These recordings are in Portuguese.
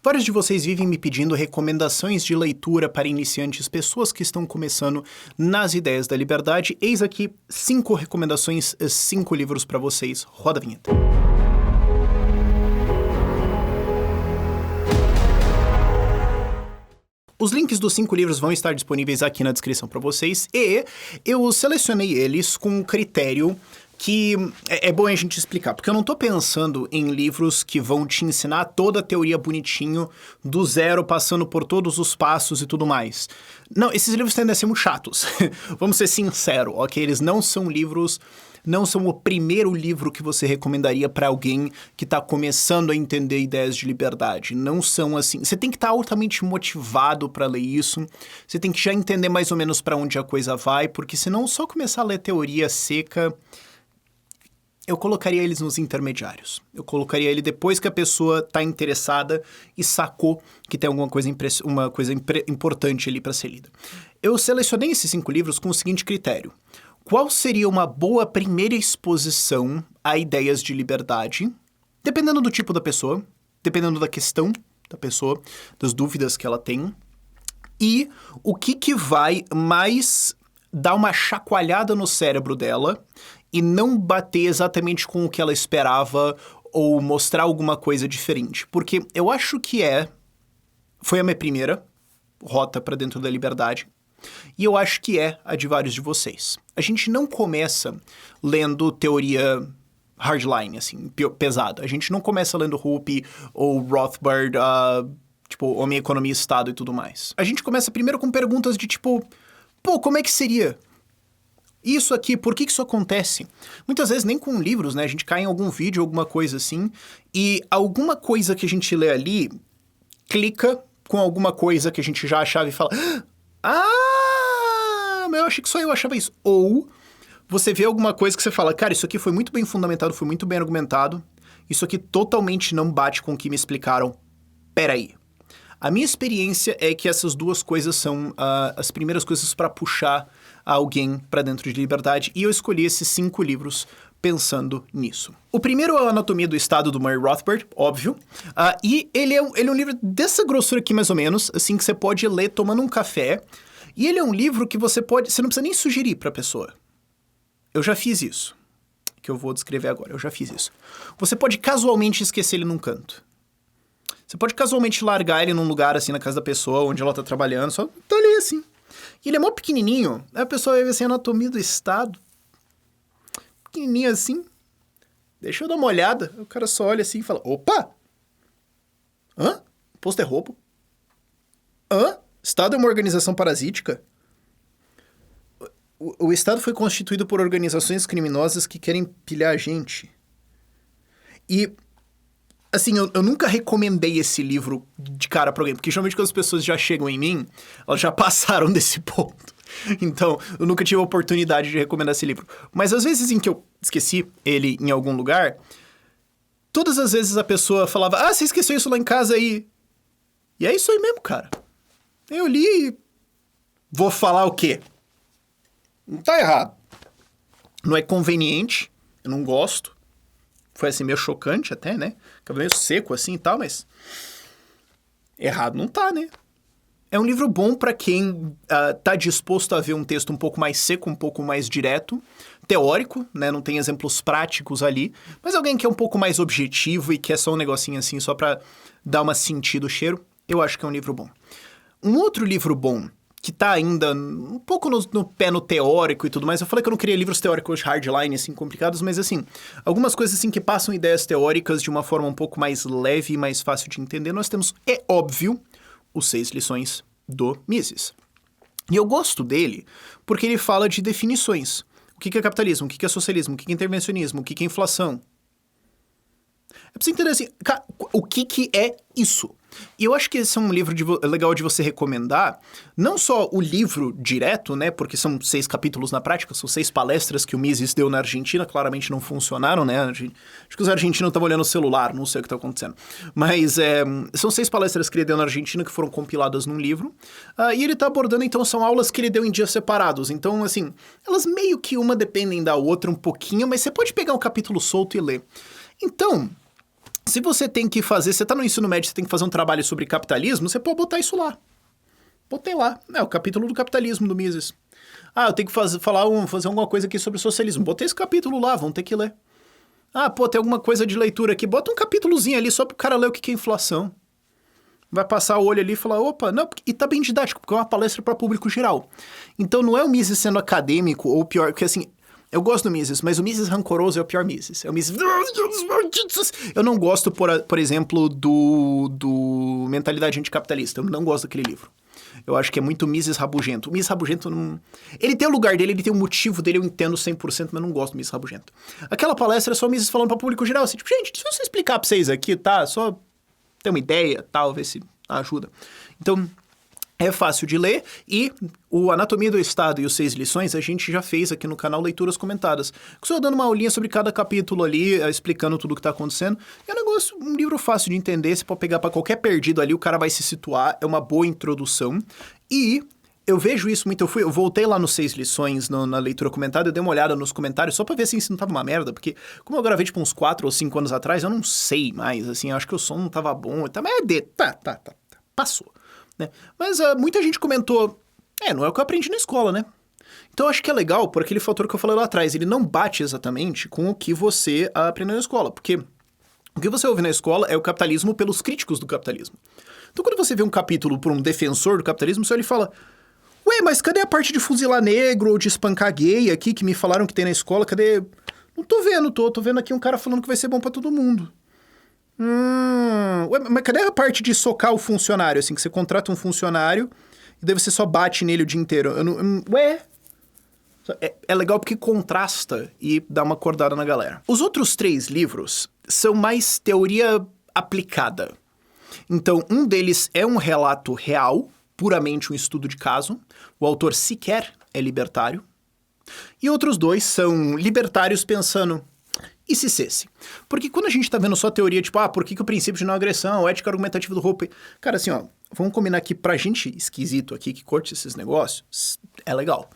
Vários de vocês vivem me pedindo recomendações de leitura para iniciantes, pessoas que estão começando nas ideias da liberdade. Eis aqui 5 recomendações, 5 livros para vocês. Roda a vinheta. Os links dos 5 livros vão estar disponíveis aqui na descrição para vocês e eu selecionei eles com um critério que é bom a gente explicar, porque eu não tô pensando em livros que vão te ensinar toda a teoria bonitinho, do zero, passando por todos os passos e tudo mais. Não, esses livros tendem a ser muito chatos. Vamos ser sinceros, ok? Eles não são livros, não são o primeiro livro que você recomendaria para alguém que tá começando a entender ideias de liberdade. Não são assim. Você tem que estar altamente motivado para ler isso. Você tem que já entender mais ou menos para onde a coisa vai, porque senão só começar a ler teoria seca... Eu colocaria eles nos intermediários. Eu colocaria ele depois que a pessoa está interessada e sacou que tem alguma coisa, importante ali para ser lida. Eu selecionei esses 5 livros com o seguinte critério. Qual seria uma boa primeira exposição a ideias de liberdade, dependendo do tipo da pessoa, dependendo da questão da pessoa, das dúvidas que ela tem, e o que vai mais dar uma chacoalhada no cérebro dela e não bater exatamente com o que ela esperava ou mostrar alguma coisa diferente. Porque eu acho que foi a minha primeira rota para dentro da liberdade. E eu acho que é a de vários de vocês. A gente não começa lendo teoria hardline, assim, pesada. A gente não começa lendo Rupi ou Rothbard, Homem, Economia, Estado e tudo mais. A gente começa primeiro com perguntas de como é que seria isso aqui? Por que isso acontece? Muitas vezes nem com livros, né? A gente cai em algum vídeo, alguma coisa assim, e alguma coisa que a gente lê ali clica com alguma coisa que a gente já achava e fala: mas eu achei que só eu achava isso. Ou você vê alguma coisa que você fala: cara, isso aqui foi muito bem fundamentado, foi muito bem argumentado, isso aqui totalmente não bate com o que me explicaram. Peraí. A minha experiência é que essas duas coisas são as primeiras coisas para puxar alguém para dentro de liberdade, e eu escolhi esses 5 livros pensando nisso. O primeiro é a Anatomia do Estado, do Murray Rothbard, óbvio, e ele é um livro dessa grossura aqui, mais ou menos, assim, que você pode ler tomando um café, e ele é um livro que você não precisa nem sugerir para a pessoa. Eu já fiz isso, que eu vou descrever agora, eu já fiz isso. Você pode casualmente esquecer ele num canto. Você pode casualmente largar ele num lugar, assim, na casa da pessoa, onde ela tá trabalhando, só tá ali, assim. E ele é mó pequenininho, aí a pessoa vai ver assim, Anatomia do Estado. Pequenininho assim. Deixa eu dar uma olhada. O cara só olha assim e fala: opa! Hã? Imposto é roubo? Hã? Estado é uma organização parasítica? O Estado foi constituído por organizações criminosas que querem pilhar a gente. E... assim, eu nunca recomendei esse livro de cara pra alguém, porque geralmente quando as pessoas já chegam em mim, elas já passaram desse ponto. Então, eu nunca tive a oportunidade de recomendar esse livro. Mas às vezes em que eu esqueci ele em algum lugar, todas as vezes a pessoa falava: você esqueceu isso lá em casa aí. E é isso aí mesmo, cara. Eu li e vou falar o quê? Não tá errado. Não é conveniente, eu não gosto. Foi assim, meio chocante até, né? Ficava meio seco assim e tal, mas... errado não tá, né? É um livro bom pra quem tá disposto a ver um texto um pouco mais seco, um pouco mais direto, teórico, né? Não tem exemplos práticos ali, mas alguém que é um pouco mais objetivo e quer só um negocinho assim, só pra dar uma sentido, cheiro, eu acho que é um livro bom. Um outro livro bom, que tá ainda um pouco no pé no teórico e tudo mais. Eu falei que eu não queria livros teóricos hardline, assim, complicados, mas, assim, algumas coisas, assim, que passam ideias teóricas de uma forma um pouco mais leve e mais fácil de entender. Nós temos, é óbvio, os 6 lições do Mises. E eu gosto dele porque ele fala de definições. O que é capitalismo? O que é socialismo? O que é intervencionismo? O que é inflação? É pra você entender, assim, cara, o que é isso? E eu acho que esse é um livro legal de você recomendar, não só o livro direto, né, porque são 6 capítulos na prática, são 6 palestras que o Mises deu na Argentina, claramente não funcionaram, né, acho que os argentinos estavam olhando o celular, não sei o que está acontecendo, mas são 6 palestras que ele deu na Argentina que foram compiladas num livro, e ele está abordando, então, são aulas que ele deu em dias separados, então, assim, elas meio que uma dependem da outra um pouquinho, mas você pode pegar um capítulo solto e ler. Então... Se você tem que fazer, você tá no ensino médio, você tem que fazer um trabalho sobre capitalismo, você pode botar isso lá. Botei lá. É o capítulo do capitalismo do Mises. Ah, eu tenho que fazer alguma coisa aqui sobre socialismo. Botei esse capítulo lá, vão ter que ler. Ah, pô, tem alguma coisa de leitura aqui. Bota um capítulozinho ali só pro cara ler o que é inflação. Vai passar o olho ali e falar, opa, não, e tá bem didático, porque é uma palestra para público geral. Então não é o Mises sendo acadêmico ou pior, porque assim, eu gosto do Mises, mas o Mises rancoroso é o pior Mises. É o Mises... Eu não gosto, por exemplo, do Mentalidade Anticapitalista. Eu não gosto daquele livro. Eu acho que é muito Mises rabugento. O Mises rabugento não... Ele tem o lugar dele, ele tem o motivo dele, eu entendo 100%, mas não gosto do Mises rabugento. Aquela palestra é só o Mises falando para público geral, assim, tipo, gente, se eu explicar pra vocês aqui, tá? Só ter uma ideia, tal, ver se ajuda. Então, é fácil de ler e o Anatomia do Estado e os 6 lições a gente já fez aqui no canal Leituras Comentadas. Estou dando uma aulinha sobre cada capítulo ali, explicando tudo o que está acontecendo. É um negócio, um livro fácil de entender, você pode pegar para qualquer perdido ali, o cara vai se situar, é uma boa introdução. E eu vejo isso muito, eu voltei lá nos 6 lições, na leitura comentada, eu dei uma olhada nos comentários, só pra ver assim, se não tava uma merda, porque como eu gravei tipo uns 4 ou 5 anos atrás, eu não sei mais, assim, eu acho que o som não tava bom, mas passou, né? Mas muita gente comentou, não é o que eu aprendi na escola, né? Então eu acho que é legal por aquele fator que eu falei lá atrás, ele não bate exatamente com o que você aprendeu na escola, porque o que você ouve na escola é o capitalismo pelos críticos do capitalismo. Então quando você vê um capítulo por um defensor do capitalismo, você olha e fala... Ué, mas cadê a parte de fuzilar negro ou de espancar gay aqui que me falaram que tem na escola? Cadê? Não tô vendo, tô vendo aqui um cara falando que vai ser bom pra todo mundo. Ué, mas cadê a parte de socar o funcionário, assim, que você contrata um funcionário e daí você só bate nele o dia inteiro? Ué? É legal porque contrasta e dá uma acordada na galera. Os outros 3 livros são mais teoria aplicada. Então, um deles é um relato real, puramente um estudo de caso. O autor sequer é libertário. E outros 2 são libertários pensando, e se cesse? Porque quando a gente tá vendo só teoria, tipo, por que o princípio de não agressão, ética argumentativa do Hoppe... Cara, assim, ó, vamos combinar que pra gente esquisito aqui, que curte esses negócios, é legal.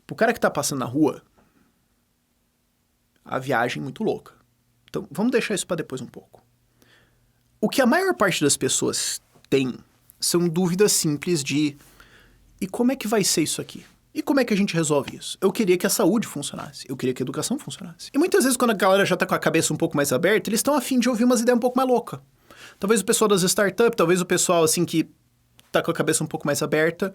Pro cara que tá passando na rua, a viagem é muito louca. Então, vamos deixar isso pra depois um pouco. O que a maior parte das pessoas tem são dúvidas simples de e como é que vai ser isso aqui? E como é que a gente resolve isso? Eu queria que a saúde funcionasse, eu queria que a educação funcionasse. E muitas vezes quando a galera já tá com a cabeça um pouco mais aberta, eles estão a fim de ouvir umas ideias um pouco mais loucas. Talvez o pessoal das startups, talvez o pessoal assim que tá com a cabeça um pouco mais aberta,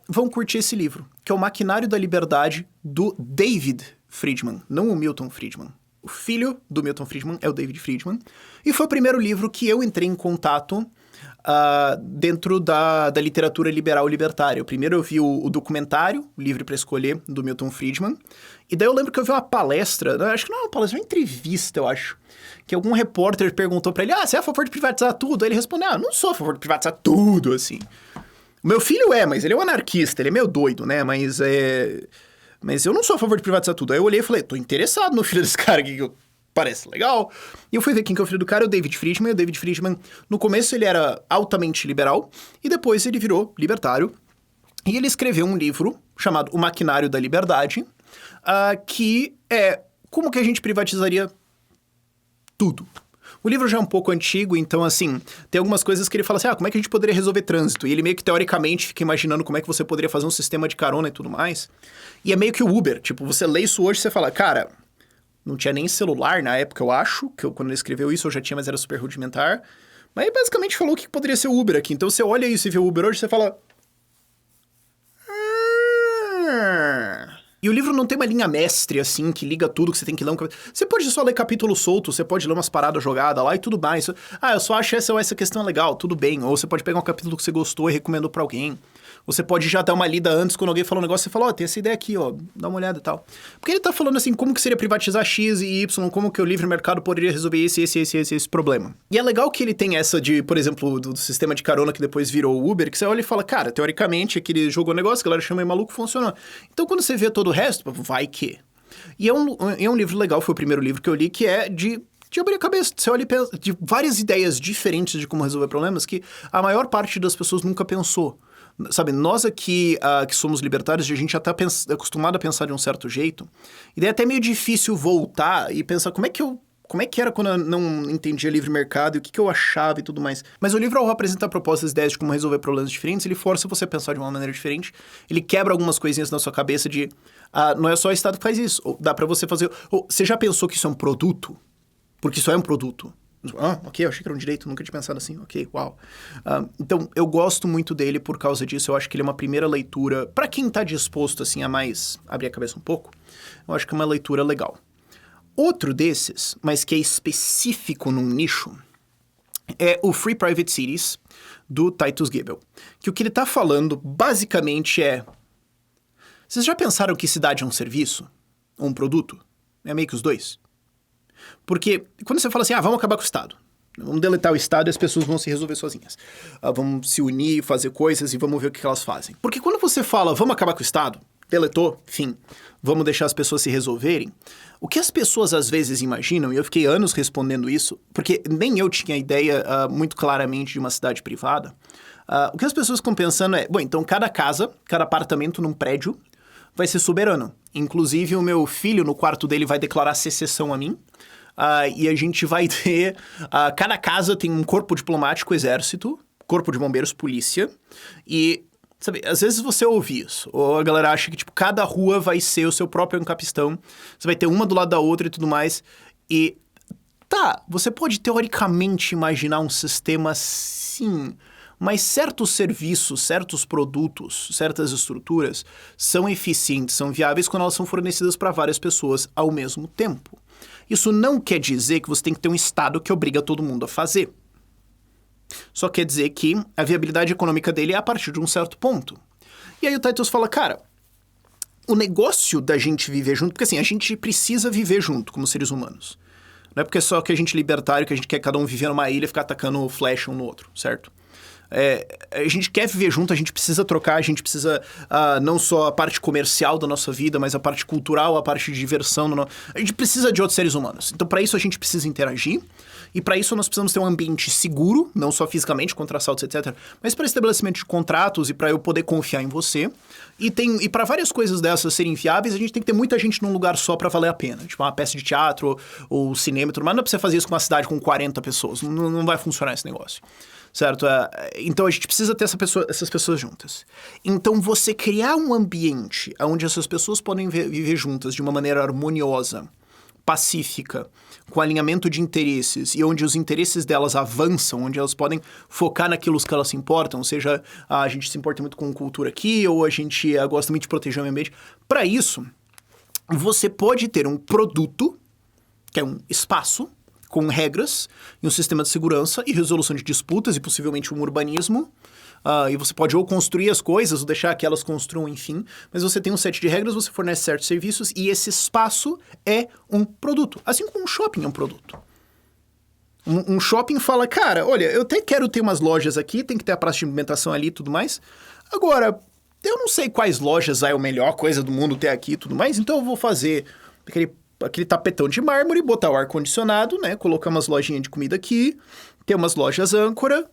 vão curtir esse livro, que é O Maquinário da Liberdade, do David Friedman, não o Milton Friedman. O filho do Milton Friedman é o David Friedman. E foi o primeiro livro que eu entrei em contato dentro da literatura liberal libertária. Primeiro eu vi o documentário, Livre para Escolher, do Milton Friedman. E daí eu lembro que eu vi uma palestra, acho que não é uma palestra, é uma entrevista, eu acho, que algum repórter perguntou pra ele, você é a favor de privatizar tudo? Aí ele respondeu, não sou a favor de privatizar tudo, assim. O meu filho mas ele é um anarquista, ele é meio doido, né? Mas eu não sou a favor de privatizar tudo. Aí eu olhei e falei, tô interessado no filho desse cara aqui, que parece legal. E eu fui ver quem que é o filho do cara, é o David Friedman. E o David Friedman, no começo ele era altamente liberal, e depois ele virou libertário. E ele escreveu um livro chamado O Maquinário da Liberdade, que é como que a gente privatizaria tudo. O livro já é um pouco antigo, então, assim, tem algumas coisas que ele fala assim, como é que a gente poderia resolver trânsito? E ele meio que, teoricamente, fica imaginando como é que você poderia fazer um sistema de carona e tudo mais. E é meio que o Uber. Tipo, você lê isso hoje e você fala, cara, não tinha nem celular na época, eu acho, quando ele escreveu isso eu já tinha, mas era super rudimentar. Mas ele basicamente falou o que poderia ser o Uber aqui. Então, você olha isso e vê o Uber hoje e você fala... E o livro não tem uma linha mestre, assim, que liga tudo, que você tem que ler um capítulo. Você pode só ler capítulo solto, você pode ler umas paradas jogadas lá e tudo mais. Eu só acho essa questão legal, tudo bem. Ou você pode pegar um capítulo que você gostou e recomendou pra alguém. Você pode já dar uma lida antes, quando alguém falou um negócio, você fala, tem essa ideia aqui, dá uma olhada e tal. Porque ele tá falando assim, como que seria privatizar X e Y, como que o livre mercado poderia resolver esse problema. E é legal que ele tem essa de, por exemplo, do sistema de carona que depois virou o Uber, que você olha e fala, cara, teoricamente, aquele jogou negócio, a galera chama de maluco, funcionou. Então, quando você vê todo o resto, vai que... E é um livro legal, foi o primeiro livro que eu li, que é de abrir a cabeça. Você olha e pensa de várias ideias diferentes de como resolver problemas que a maior parte das pessoas nunca pensou. Sabe, nós aqui que somos libertários, a gente já tá acostumado a pensar de um certo jeito, e daí é até meio difícil voltar e pensar como é que eu como é que era quando eu não entendia livre mercado e o que eu achava e tudo mais. Mas o livro, ao apresentar propostas e ideias de como resolver problemas diferentes, ele força você a pensar de uma maneira diferente. Ele quebra algumas coisinhas na sua cabeça de, não é só o Estado que faz isso. Ou dá pra você fazer... Ou, você já pensou que isso é um produto? Porque isso é um produto. Ok, eu achei que era um direito, nunca tinha pensado assim. Ok, uau. Então, eu gosto muito dele por causa disso. Eu acho que ele é uma primeira leitura, pra quem tá disposto, assim, a mais abrir a cabeça um pouco, eu acho que é uma leitura legal. Outro desses, mas que é específico num nicho, é o Free Private Cities, do Titus Gebel. Que o que ele tá falando, basicamente, é... Vocês já pensaram que cidade é um serviço? Ou um produto? É meio que os dois. Porque quando você fala assim, vamos acabar com o Estado. Vamos deletar o Estado e as pessoas vão se resolver sozinhas. Vamos se unir, fazer coisas e vamos ver o que elas fazem. Porque quando você fala, vamos acabar com o Estado, deletou, fim, vamos deixar as pessoas se resolverem, o que as pessoas às vezes imaginam, e eu fiquei anos respondendo isso, porque nem eu tinha ideia muito claramente de uma cidade privada, o que as pessoas ficam pensando é, bom, então cada casa, cada apartamento num prédio vai ser soberano. Inclusive o meu filho, no quarto dele, vai declarar secessão a mim, e a gente vai ter... cada casa tem um corpo diplomático, exército, corpo de bombeiros, polícia, e... Sabe, às vezes você ouve isso, ou a galera acha que, tipo, cada rua vai ser o seu próprio encapistão, você vai ter uma do lado da outra e tudo mais, e... Tá, você pode teoricamente imaginar um sistema assim, mas certos serviços, certos produtos, certas estruturas são eficientes, são viáveis quando elas são fornecidas para várias pessoas ao mesmo tempo. Isso não quer dizer que você tem que ter um Estado que obriga todo mundo a fazer. Só quer dizer que a viabilidade econômica dele é a partir de um certo ponto. E aí o Titus fala, cara, o negócio da gente viver junto... Porque assim, a gente precisa viver junto como seres humanos. Não é porque é só que a gente é libertário, que a gente quer cada um viver numa ilha e ficar atacando flecha um no outro, certo? A gente quer viver junto, a gente precisa trocar, a gente precisa não só a parte comercial da nossa vida, mas a parte cultural, a parte de diversão. A gente precisa de outros seres humanos. Então, para isso, a gente precisa interagir. E para isso, nós precisamos ter um ambiente seguro, não só fisicamente, contra assaltos, etc., mas para estabelecimento de contratos e para eu poder confiar em você. E para várias coisas dessas serem viáveis, a gente tem que ter muita gente num lugar só para valer a pena. Tipo, uma peça de teatro ou cinema e tudo mais. Não é pra você fazer isso com uma cidade com 40 pessoas. Não vai funcionar esse negócio. Certo? Então, a gente precisa ter essas pessoas juntas. Então, você criar um ambiente onde essas pessoas podem viver juntas de uma maneira harmoniosa, pacífica, com alinhamento de interesses, e onde os interesses delas avançam, onde elas podem focar naquilo que elas se importam, seja a gente se importa muito com cultura aqui, ou a gente gosta muito de proteger o meio ambiente. Para isso, você pode ter um produto, que é um espaço, com regras e um sistema de segurança e resolução de disputas e possivelmente um urbanismo. E você pode ou construir as coisas ou deixar que elas construam, enfim. Mas você tem um set de regras, você fornece certos serviços e esse espaço é um produto. Assim como um shopping é um produto. Um shopping fala, cara, olha, eu até quero ter umas lojas aqui, tem que ter a praça de alimentação ali e tudo mais. Agora, eu não sei quais lojas é a melhor coisa do mundo ter aqui e tudo mais, então eu vou fazer aquele tapetão de mármore, botar o ar-condicionado, né? Colocar umas lojinhas de comida aqui, ter umas lojas âncora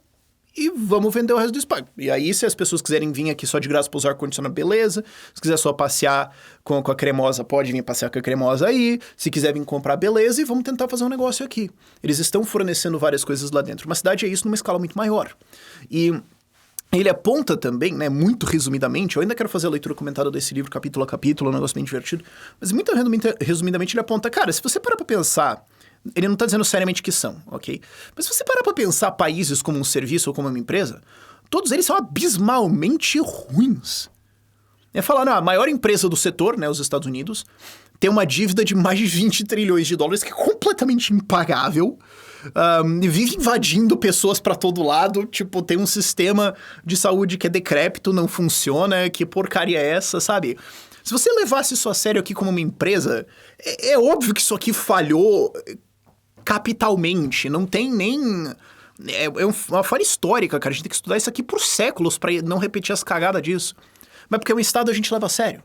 e vamos vender o resto do espaço. E aí, se as pessoas quiserem vir aqui só de graça para usar ar-condicionado, beleza. Se quiser só passear com a cremosa, pode vir passear com a cremosa aí. Se quiser vir comprar, beleza. E vamos tentar fazer um negócio aqui. Eles estão fornecendo várias coisas lá dentro. Uma cidade é isso numa escala muito maior. E ele aponta também, né, muito resumidamente, eu ainda quero fazer a leitura comentada desse livro capítulo a capítulo, é um negócio bem divertido, mas muito resumidamente ele aponta, cara, se você parar pra pensar, ele não tá dizendo seriamente que são, ok? Mas se você parar pra pensar países como um serviço ou como uma empresa, todos eles são abismalmente ruins. É falar, não, a maior empresa do setor, né, os Estados Unidos, tem uma dívida de mais de 20 trilhões de dólares, que é completamente impagável, vive invadindo pessoas pra todo lado, tipo, tem um sistema de saúde que é decrépito, não funciona, que porcaria é essa, sabe? Se você levasse isso a sério aqui como uma empresa, é óbvio que isso aqui falhou capitalmente, não tem nem... É uma falha histórica, cara, a gente tem que estudar isso aqui por séculos pra não repetir as cagadas disso. Mas porque o Estado a gente leva a sério.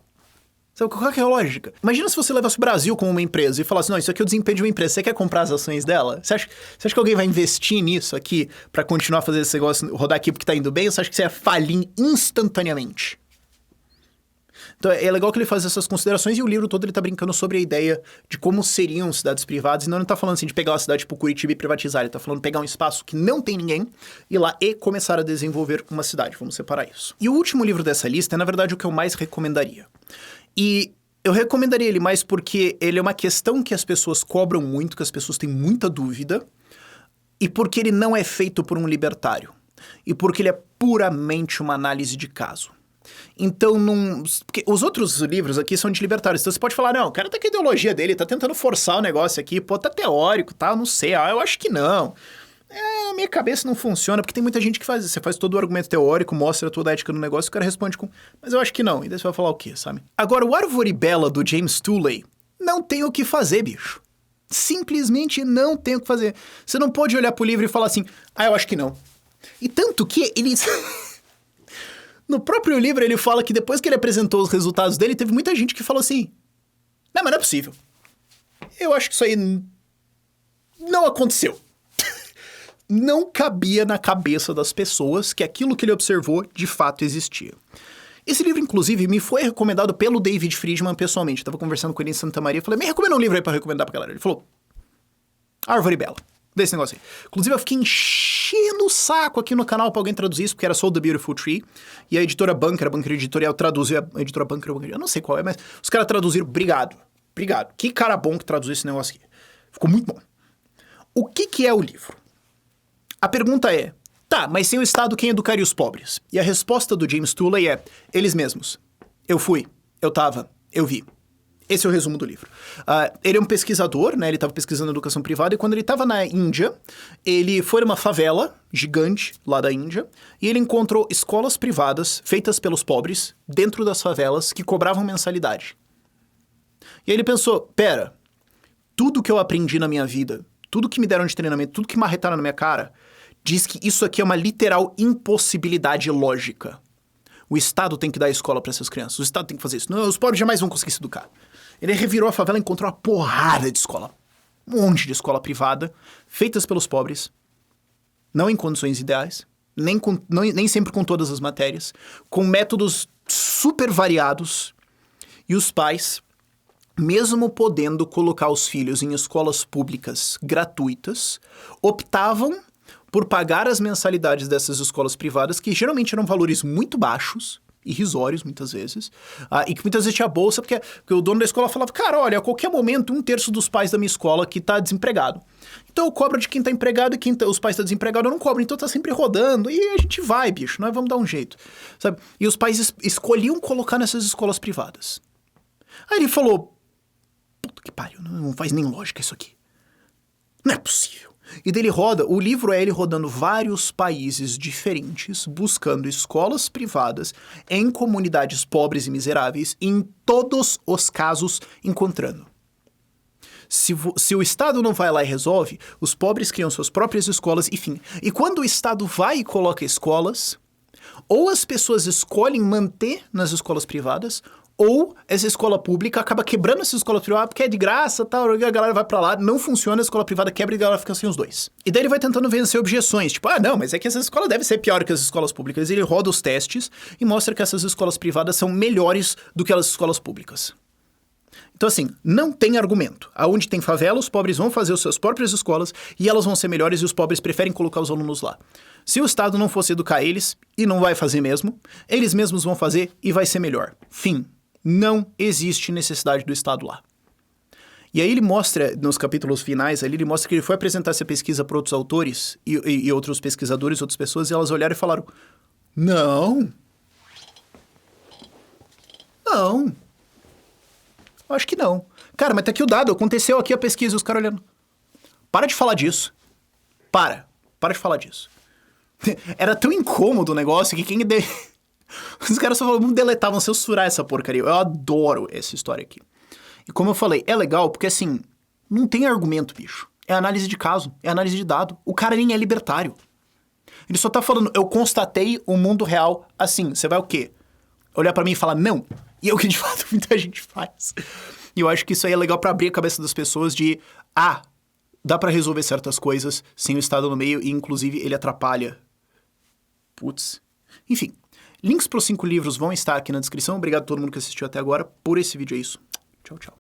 Sabe, qual que é a lógica? Imagina se você levasse o Brasil como uma empresa e falasse, não, isso aqui é o desempenho de uma empresa, você quer comprar as ações dela? Você acha que alguém vai investir nisso aqui pra continuar a fazer esse negócio rodar aqui porque tá indo bem? Ou você acha que você ia falir instantaneamente? Então é legal que ele faz essas considerações e o livro todo ele tá brincando sobre a ideia de como seriam cidades privadas. E não ele tá falando assim de pegar uma cidade tipo Curitiba e privatizar. Ele tá falando de pegar um espaço que não tem ninguém, ir lá e começar a desenvolver uma cidade. Vamos separar isso. E o último livro dessa lista é, na verdade, o que eu mais recomendaria. E eu recomendaria ele mais porque ele é uma questão que as pessoas cobram muito, que as pessoas têm muita dúvida, e porque ele não é feito por um libertário. E porque ele é puramente uma análise de caso. Então, porque os outros livros aqui são de libertários. Então você pode falar, não, o cara tá com a ideologia dele, tá tentando forçar o negócio aqui, pô, tá teórico, tá, não sei, eu acho que não. A minha cabeça não funciona, porque tem muita gente que faz isso. Você faz todo o argumento teórico, mostra toda a ética do negócio, e o cara responde com, mas eu acho que não. E daí você vai falar o quê, sabe? Agora, o Árvore Bela, do James Tooley, não tem o que fazer, bicho. Simplesmente não tem o que fazer. Você não pode olhar pro livro e falar assim, eu acho que não. E tanto que eles... No próprio livro ele fala que depois que ele apresentou os resultados dele, teve muita gente que falou assim, não, mas não é possível. Eu acho que isso aí não aconteceu. Não cabia na cabeça das pessoas que aquilo que ele observou de fato existia. Esse livro, inclusive, me foi recomendado pelo David Friedman pessoalmente. Eu tava conversando com ele em Santa Maria, falei, me recomenda um livro aí pra recomendar pra galera. Ele falou, Árvore Bela, desse negócio aí. Inclusive, eu fiquei enchendo o saco aqui no canal pra alguém traduzir isso, porque era Soul the Beautiful Tree, e a editora Bunker, a Bunker Editorial, traduziu, a editora Bunker, eu não sei qual é, mas os caras traduziram, obrigado. Que cara bom que traduziu esse negócio aqui. Ficou muito bom. O que é o livro? A pergunta é, tá, mas sem o Estado quem educaria os pobres? E a resposta do James Tooley é, eles mesmos. Eu fui, eu tava, eu vi. Esse é o resumo do livro. Ele é um pesquisador, né, ele estava pesquisando educação privada, e quando ele estava na Índia, ele foi numa favela gigante lá da Índia, e ele encontrou escolas privadas feitas pelos pobres, dentro das favelas, que cobravam mensalidade. E aí ele pensou, pera, tudo que eu aprendi na minha vida, tudo que me deram de treinamento, tudo que marretaram na minha cara, diz que isso aqui é uma literal impossibilidade lógica. O Estado tem que dar escola para essas crianças, o Estado tem que fazer isso. Não, os pobres jamais vão conseguir se educar. Ele revirou a favela e encontrou uma porrada de escola. Um monte de escola privada, feitas pelos pobres, não em condições ideais, nem sempre com todas as matérias, com métodos super variados, e os pais, mesmo podendo colocar os filhos em escolas públicas gratuitas, optavam por pagar as mensalidades dessas escolas privadas, que geralmente eram valores muito baixos, irrisórios muitas vezes, e que muitas vezes tinha bolsa, porque o dono da escola falava, cara, olha, a qualquer momento 1/3 dos pais da minha escola aqui tá desempregado. Então eu cobro de quem tá empregado e os pais tá desempregado eu não cobro, então tá sempre rodando, e a gente vai, bicho, nós vamos dar um jeito, sabe? E os pais escolhiam colocar nessas escolas privadas. Aí ele falou, puta que pariu, não faz nem lógica isso aqui. Não é possível. E daí o livro é ele rodando vários países diferentes, buscando escolas privadas em comunidades pobres e miseráveis, e em todos os casos encontrando. Se o Estado não vai lá e resolve, os pobres criam suas próprias escolas, enfim. E quando o Estado vai e coloca escolas, ou as pessoas escolhem manter nas escolas privadas, ou essa escola pública acaba quebrando essa escola privada porque é de graça, tal, a galera vai pra lá, não funciona, a escola privada quebra e a galera fica sem os dois. E daí ele vai tentando vencer objeções, tipo, não, mas é que essa escola deve ser pior que as escolas públicas. Ele roda os testes e mostra que essas escolas privadas são melhores do que as escolas públicas. Então, assim, não tem argumento. Aonde tem favela, os pobres vão fazer as suas próprias escolas e elas vão ser melhores e os pobres preferem colocar os alunos lá. Se o Estado não fosse educar eles, e não vai fazer mesmo, eles mesmos vão fazer e vai ser melhor. Fim. Não existe necessidade do Estado lá. E aí ele mostra, nos capítulos finais ali, ele mostra que ele foi apresentar essa pesquisa para outros autores e outros pesquisadores, outras pessoas, e elas olharam e falaram, não, acho que não. Cara, mas tá aqui o dado, aconteceu aqui a pesquisa, os caras olhando. Para de falar disso. Para de falar disso. Era tão incômodo o negócio que quem... Os caras só falavam, vamos deletar, vão censurar essa porcaria. Eu adoro essa história aqui. E como eu falei, é legal porque, assim, não tem argumento, bicho. É análise de caso, é análise de dado. O cara nem é libertário. Ele só tá falando, eu constatei o mundo real assim. Você vai o quê? Olhar pra mim e falar, não. E é o que, de fato, muita gente faz. E eu acho que isso aí é legal pra abrir a cabeça das pessoas de, dá pra resolver certas coisas sem o Estado no meio e, inclusive, ele atrapalha. Putz. Enfim. Links para os 5 livros vão estar aqui na descrição. Obrigado a todo mundo que assistiu até agora. Por esse vídeo é isso. Tchau, tchau.